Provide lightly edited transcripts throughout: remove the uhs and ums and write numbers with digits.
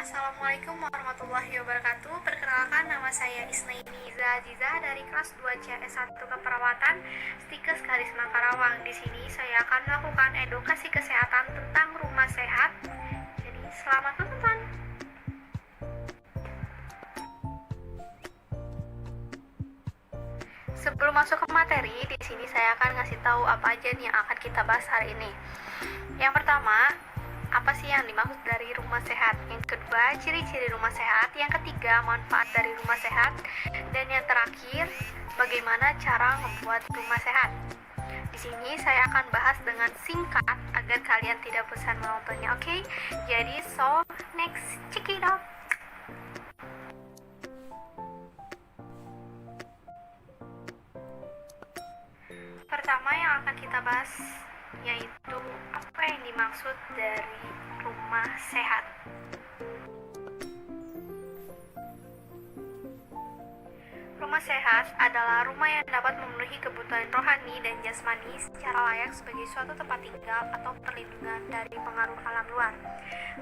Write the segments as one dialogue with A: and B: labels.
A: Assalamualaikum warahmatullahi wabarakatuh. Perkenalkan, nama saya Isnaini Aziza dari kelas 2 CS1 Keperawatan Stikes Karisma Karawang. Di sini saya akan melakukan edukasi kesehatan tentang rumah sehat. Jadi, selamat menonton. Sebelum masuk ke materi, di sini saya akan ngasih tahu apa aja nih yang akan kita bahas hari ini. Yang pertama, apa sih yang dimaksud dari rumah sehat? Yang kedua, ciri-ciri rumah sehat. Yang ketiga, manfaat dari rumah sehat. Dan yang terakhir, bagaimana cara membuat rumah sehat. Di sini saya akan bahas dengan singkat agar kalian tidak bosan menontonnya, oke? Jadi, next, check it out. Pertama yang akan kita bahas yaitu apa yang dimaksud dari rumah sehat. Rumah sehat adalah rumah yang dapat memenuhi kebutuhan rohani dan jasmani secara layak sebagai suatu tempat tinggal atau perlindungan dari pengaruh alam luar.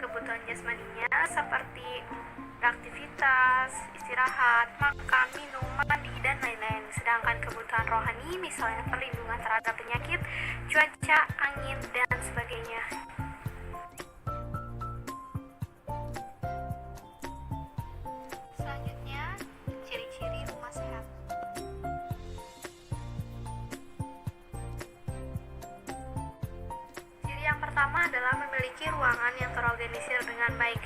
A: Kebutuhan jasmaninya seperti beraktivitas, istirahat, makan, minum, mandi, dan lain-lain. Sedangkan kebutuhan rohani misalnya perlindungan terhadap penyakit, cuaca, angin, dan sebagainya. Selanjutnya, ciri-ciri rumah sehat. Ciri yang pertama adalah memiliki ruangan yang terorganisir dengan baik.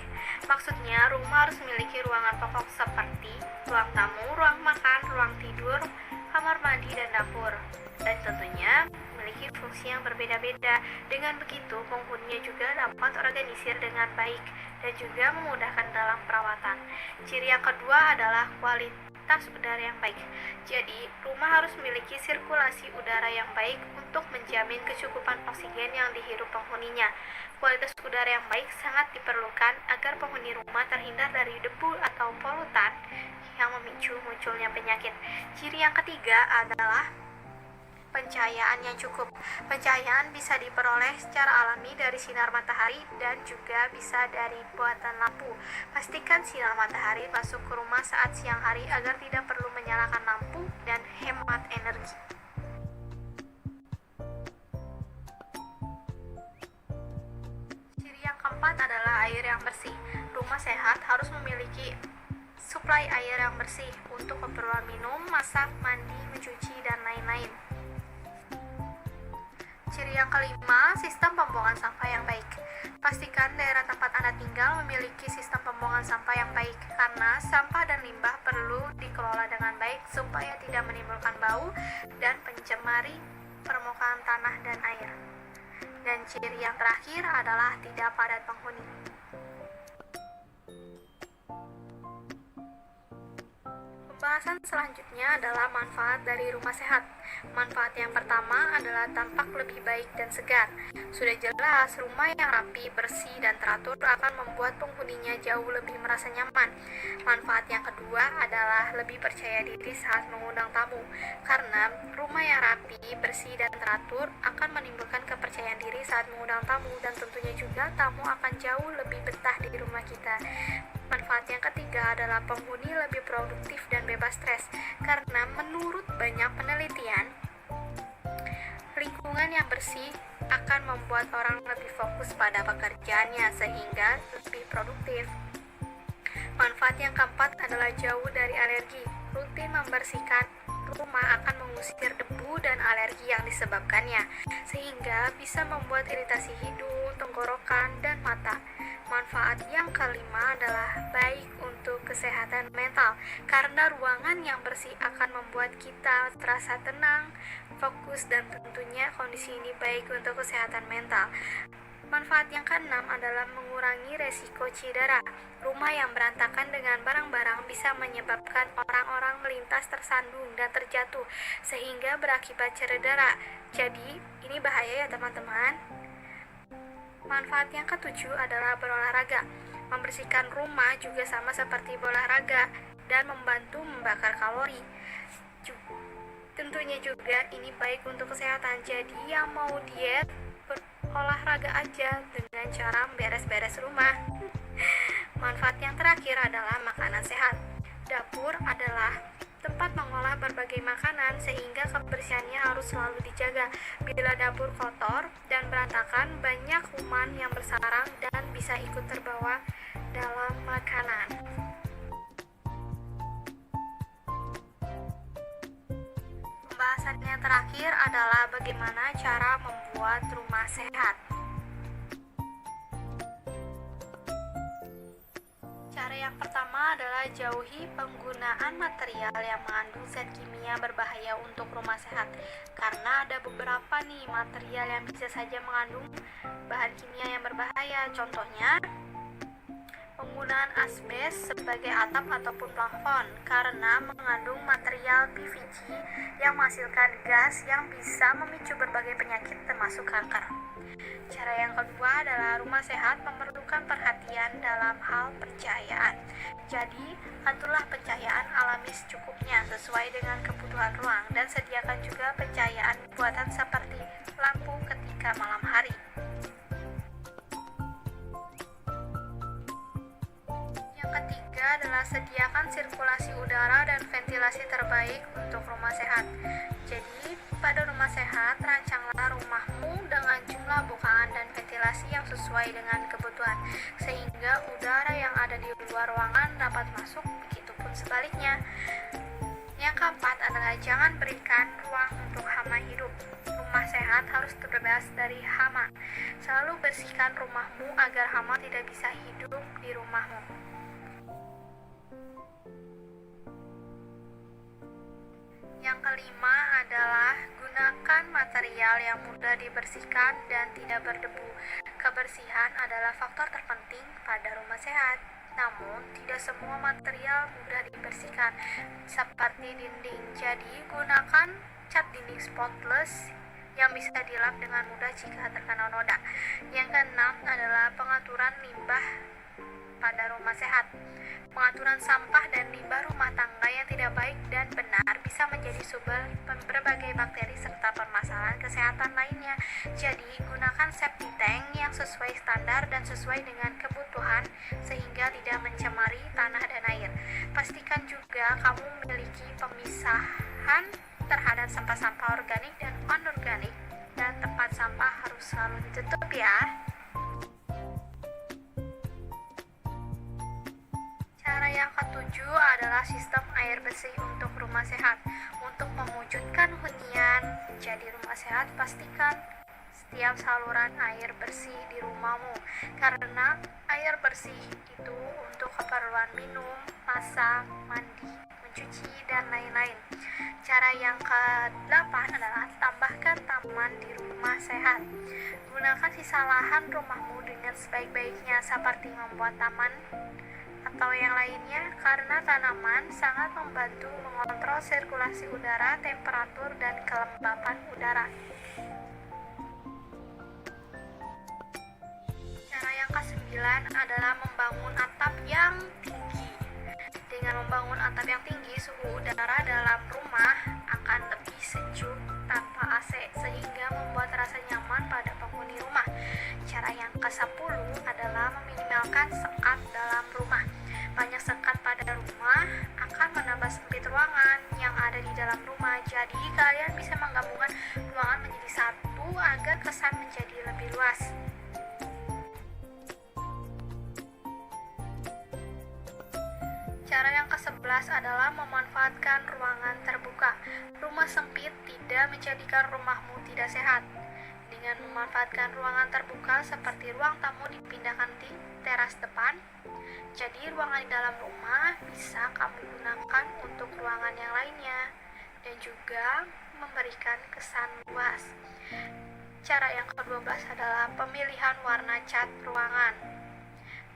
A: Maksudnya, rumah harus memiliki ruangan pokok seperti ruang tamu, ruang makan, ruang tidur, kamar mandi, dan dapur. Dan tentunya memiliki fungsi yang berbeda-beda. Dengan begitu, penghuninya juga dapat organisir dengan baik dan juga memudahkan dalam perawatan. Ciri yang kedua adalah kualitas udara yang baik. Jadi, rumah harus memiliki sirkulasi udara yang baik untuk menjamin kecukupan oksigen yang dihirup penghuninya. Kualitas udara yang baik sangat diperlukan agar penghuni rumah terhindar dari debu atau polutan yang memicu munculnya penyakit. Ciri yang ketiga adalah pencahayaan yang cukup. Pencahayaan bisa diperoleh secara alami dari sinar matahari dan juga bisa dari buatan lampu. Pastikan sinar matahari masuk ke rumah saat siang hari agar tidak perlu menyalakan lampu dan hemat energi. Ciri yang keempat adalah air yang bersih. Rumah sehat harus memiliki suplai air yang bersih untuk keperluan minum, masak, mandi, mencuci, dan lain-lain. Ciri yang kelima, sistem pembuangan sampah yang baik. Pastikan daerah tempat Anda tinggal memiliki sistem pembuangan sampah yang baik, karena sampah dan limbah perlu dikelola dengan baik supaya tidak menimbulkan bau dan pencemari permukaan tanah dan air. Dan ciri yang terakhir adalah tidak padat penghuni. Pembahasan selanjutnya adalah manfaat dari rumah sehat. Manfaat yang pertama adalah tampak lebih baik dan segar. Sudah jelas, rumah yang rapi, bersih, dan teratur akan membuat penghuninya jauh lebih merasa nyaman. Manfaat yang kedua adalah lebih percaya diri saat mengundang tamu. Karena rumah yang rapi, bersih, dan teratur akan menimbulkan kepercayaan diri saat mengundang tamu, dan tentunya juga tamu akan jauh lebih betah di rumah kita. Manfaat yang ketiga adalah penghuni lebih produktif dan bebas stres, karena menurut banyak penelitian, lingkungan yang bersih akan membuat orang lebih fokus pada pekerjaannya sehingga lebih produktif. Manfaat yang keempat adalah jauh dari alergi. Rutin membersihkan rumah akan mengusir debu dan alergi yang disebabkannya, sehingga bisa membuat iritasi hidung, tenggorokan, dan mata. Manfaat yang kelima adalah baik untuk kesehatan mental, karena ruangan yang bersih akan membuat kita terasa tenang, fokus, dan tentunya kondisi ini baik untuk kesehatan mental. Manfaat yang keenam adalah mengurangi resiko cedera. Rumah yang berantakan dengan barang-barang bisa menyebabkan orang-orang melintas tersandung dan terjatuh, sehingga berakibat cedera. Jadi, ini bahaya ya teman-teman. Manfaat yang ketujuh adalah berolahraga. Membersihkan rumah juga sama seperti berolahraga dan membantu membakar kalori. Tentunya juga ini baik untuk kesehatan. Jadi yang mau diet, berolahraga aja dengan cara beres-beres rumah. Manfaat yang terakhir adalah makanan sehat. Dapur adalah tempat mengolah berbagai makanan sehingga kebersihannya harus selalu dijaga. Bila dapur kotor dan berantakan, banyak kuman yang bersarang dan bisa ikut terbawa dalam makanan. Pembahasan yang terakhir adalah bagaimana cara membuat rumah sehat. Cara yang pertama adalah jauhi penggunaan material yang mengandung zat kimia berbahaya untuk rumah sehat. Karena ada beberapa nih material yang bisa saja mengandung bahan kimia yang berbahaya. Contohnya, penggunaan asbes sebagai atap ataupun plafon karena mengandung material PVC yang menghasilkan gas yang bisa memicu berbagai penyakit termasuk kanker. Cara yang kedua adalah rumah sehat memerlukan perhatian dalam hal pencahayaan. Jadi, aturlah pencahayaan alami secukupnya sesuai dengan kebutuhan ruang dan sediakan juga pencahayaan buatan seperti lampu ketika malam hari. Yang ketiga adalah sediakan sirkulasi udara dan ventilasi terbaik untuk rumah sehat. Jadi, pada rumah sehat, rancanglah rumahmu dengan jumlah bukaan dan ventilasi yang sesuai dengan kebutuhan, sehingga udara yang ada di luar ruangan dapat masuk, begitupun sebaliknya. Yang keempat adalah jangan berikan ruang untuk hama hidup. Rumah sehat harus terbebas dari hama. Selalu bersihkan rumahmu agar hama tidak bisa hidup di rumahmu. Yang kelima adalah gunakan material yang mudah dibersihkan dan tidak berdebu. Kebersihan adalah faktor terpenting pada rumah sehat. Namun, tidak semua material mudah dibersihkan, seperti dinding. Jadi, gunakan cat dinding spotless yang bisa dilap dengan mudah jika terkena noda. Yang keenam adalah pengaturan limbah pada rumah sehat. Pengaturan sampah dan limbah rumah tangga yang tidak baik dan benar bisa menjadi sumber berbagai bakteri serta permasalahan kesehatan lainnya. Jadi, gunakan septic tank yang sesuai standar dan sesuai dengan kebutuhan sehingga tidak mencemari tanah dan air. Pastikan juga kamu memiliki pemisahan terhadap sampah-sampah organik dan anorganik dan tempat sampah harus selalu ditutup ya. Cara yang ketujuh adalah sistem air bersih untuk rumah sehat. Untuk mewujudkan hunian menjadi rumah sehat, pastikan setiap saluran air bersih di rumahmu. Karena air bersih itu untuk keperluan minum, masak, mandi, mencuci, dan lain-lain. Cara yang ke-8 adalah tambahkan taman di rumah sehat. Gunakan sisa lahan rumahmu dengan sebaik-baiknya seperti membuat taman atau yang lainnya, karena tanaman sangat membantu mengontrol sirkulasi udara, temperatur, dan kelembapan udara. Cara yang ke-9 adalah membangun atap yang tinggi. Dengan membangun atap yang tinggi, suhu udara dalam rumah akan lebih sejuk tanpa AC, sehingga membuat rasa nyaman pada penghuni rumah. Cara yang ke-10 adalah meminimalkan sekat dalam rumah. Banyak sekat pada rumah akan menambah sempit ruangan yang ada di dalam rumah. Jadi, kalian bisa menggabungkan ruangan menjadi satu agar kesan menjadi lebih luas. Cara yang ke-11 adalah memanfaatkan ruangan terbuka. Rumah sempit tidak menjadikan rumahmu tidak sehat. Dengan memanfaatkan ruangan terbuka seperti ruang tamu dipindahkan di teras depan, jadi ruangan di dalam rumah bisa kamu gunakan untuk ruangan yang lainnya dan juga memberikan kesan luas. Cara yang ke-12 adalah pemilihan warna cat ruangan.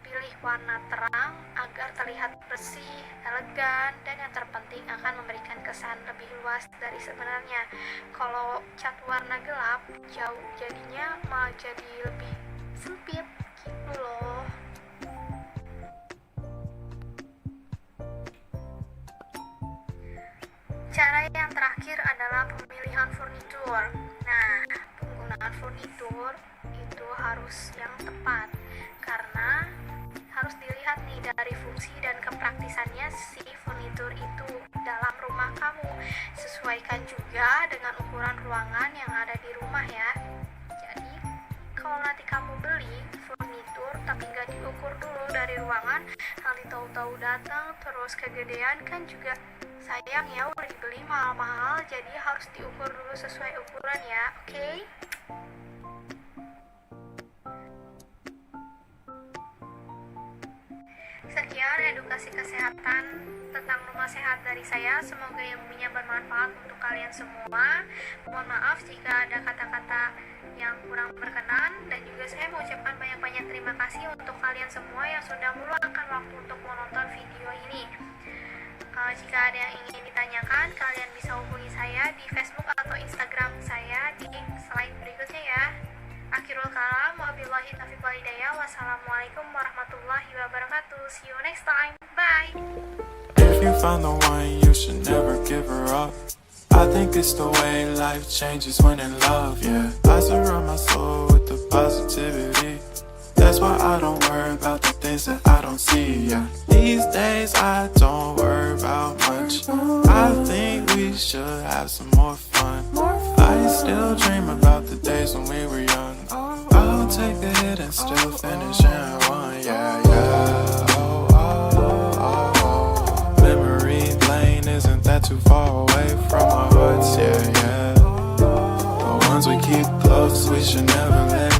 A: Pilih warna terang agar terlihat bersih, elegan, dan yang terpenting akan memberikan kesan lebih luas dari sebenarnya. Kalau cat warna gelap, jauh jadinya malah jadi lebih sempit gitu loh. Cara yang terakhir adalah pemilihan furnitur. Nah, penggunaan furnitur itu harus yang tepat karena harus dilihat nih dari fungsi dan kepraktisannya si furnitur itu dalam rumah kamu. Sesuaikan juga dengan ukuran ruangan yang ada di rumah ya. Jadi kalau nanti kamu beli furnitur tapi nggak diukur dulu dari ruangan, nanti tahu-tahu datang terus kegedean, kan juga sayang ya, udah dibeli mahal-mahal. Jadi harus diukur dulu sesuai ukuran ya, oke? Sekian edukasi kesehatan tentang rumah sehat dari saya. Semoga ilmunya bermanfaat untuk kalian semua. Mohon maaf jika ada kata-kata yang kurang berkenan, dan juga saya mengucapkan banyak-banyak terima kasih untuk kalian semua yang sudah meluangkan waktu untuk menonton video ini. Jika ada yang ingin ditanyakan, kalian bisa hubungi saya di Facebook atau Instagram saya di slide berikutnya ya. Akhirul kalam, wabillahi taufiq wal hidayah. Wassalamualaikum warahmatullahi wabarakatuh. See you next time. Bye.
B: If you find the one, you should never give her up. I think it's the way life changes when in love, yeah. I surround my soul with the positivity. That's why I don't worry about the things that I don't see, yeah. These days I don't worry about much. I think we should have some more fun. I still dream about the days when we were young. I'll take a hit and still finish in one, yeah, yeah. Oh, oh, oh, oh. Memory lane, isn't that too far away from our hearts, yeah, yeah. The ones we keep close, we should never let